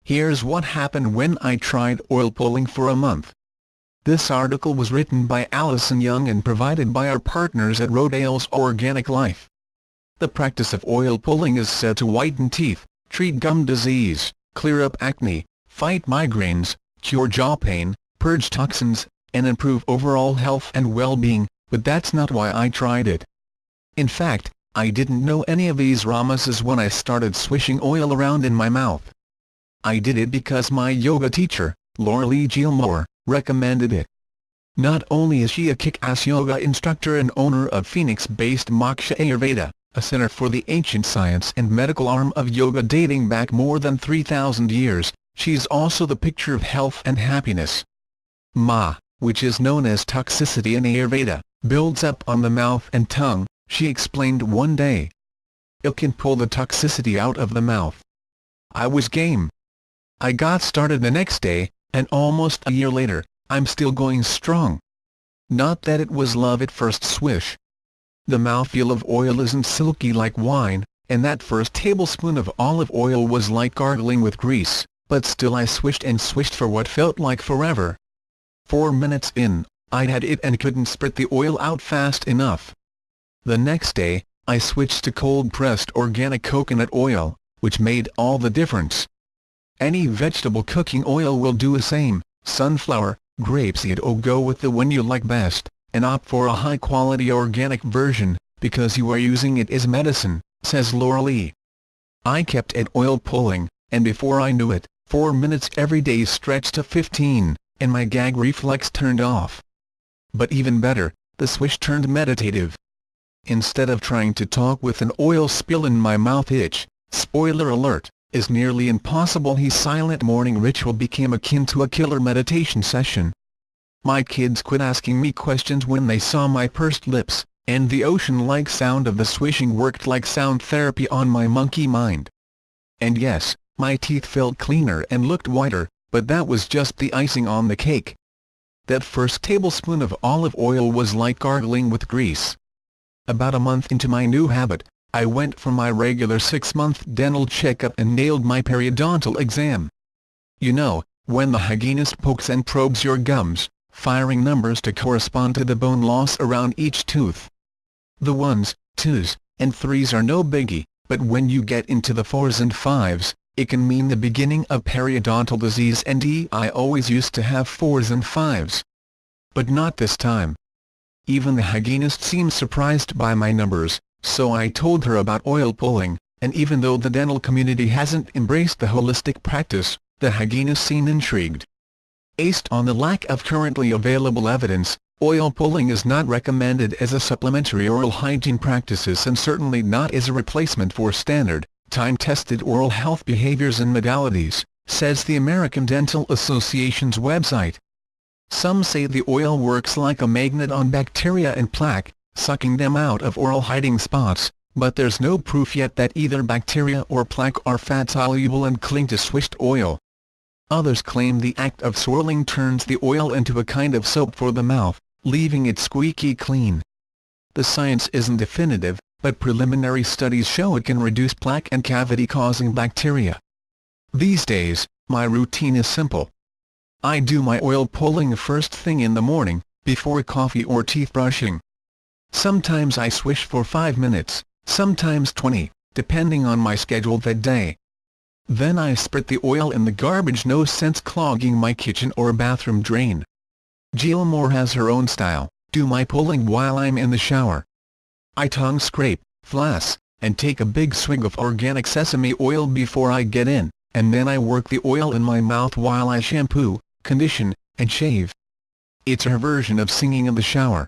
Here's what happened when I tried oil pulling for a month. This article was written by Alison Young and provided by our partners at Rodale's Organic Life. The practice of oil pulling is said to whiten teeth, treat gum disease, clear up acne, fight migraines, cure jaw pain, purge toxins, and improve overall health and well-being, but that's not why I tried it. In fact, I didn't know any of these promises when I started swishing oil around in my mouth. I did it because my yoga teacher, Laura Gilmore, recommended it. Not only is she a kick-ass yoga instructor and owner of Phoenix-based Moksha Ayurveda, a center for the ancient science and medical arm of yoga dating back more than 3,000 years, she's also the picture of health and happiness. Ma, which is known as toxicity in Ayurveda, builds up on the mouth and tongue, she explained one day. It can pull the toxicity out of the mouth. I was game. I got started the next day, and almost a year later, I'm still going strong. Not that it was love at first swish. The mouthfeel of oil isn't silky like wine, and that first tablespoon of olive oil was like gargling with grease, but still I swished and swished for what felt like forever. 4 minutes in, I'd had it and couldn't spit the oil out fast enough. The next day, I switched to cold-pressed organic coconut oil, which made all the difference. Any vegetable cooking oil will do the same, sunflower, grapeseed, or go with the one you like best, and opt for a high-quality organic version, because you are using it as medicine, says Laura Lee. I kept at oil pulling, and before I knew it, 4 minutes every day stretched to 15, and my gag reflex turned off. But even better, the swish turned meditative. Instead of trying to talk with an oil spill in my mouth, spoiler alert, is nearly impossible. His silent morning ritual became akin to a killer meditation session. My kids quit asking me questions when they saw my pursed lips, and the ocean-like sound of the swishing worked like sound therapy on my monkey mind. And yes, my teeth felt cleaner and looked whiter, but that was just the icing on the cake. That first tablespoon of olive oil was like gargling with grease. About a month into my new habit, I went for my regular 6-month dental checkup and nailed my periodontal exam. You know, when the hygienist pokes and probes your gums, firing numbers to correspond to the bone loss around each tooth. The 1s, 2s, and 3s are no biggie, but when you get into the 4s and 5s, it can mean the beginning of periodontal disease, and I always used to have 4s and 5s. But not this time. Even the hygienist seemed surprised by my numbers, so I told her about oil pulling, and even though the dental community hasn't embraced the holistic practice, the hygienist seemed intrigued. Based on the lack of currently available evidence, oil pulling is not recommended as a supplementary oral hygiene practices, and certainly not as a replacement for standard, time-tested oral health behaviors and modalities, says the American Dental Association's website. Some say the oil works like a magnet on bacteria and plaque, sucking them out of oral hiding spots, but there's no proof yet that either bacteria or plaque are fat-soluble and cling to swished oil. Others claim the act of swirling turns the oil into a kind of soap for the mouth, leaving it squeaky clean. The science isn't definitive, but preliminary studies show it can reduce plaque and cavity-causing bacteria. These days, my routine is simple. I do my oil pulling first thing in the morning, before coffee or teeth brushing. Sometimes I swish for 5 minutes, sometimes 20, depending on my schedule that day. Then I spit the oil in the garbage, no sense clogging my kitchen or bathroom drain. Gilmore has her own style. Do my pulling while I'm in the shower. I tongue scrape, floss, and take a big swig of organic sesame oil before I get in, and then I work the oil in my mouth while I shampoo, condition, and shave. It's her version of singing in the shower.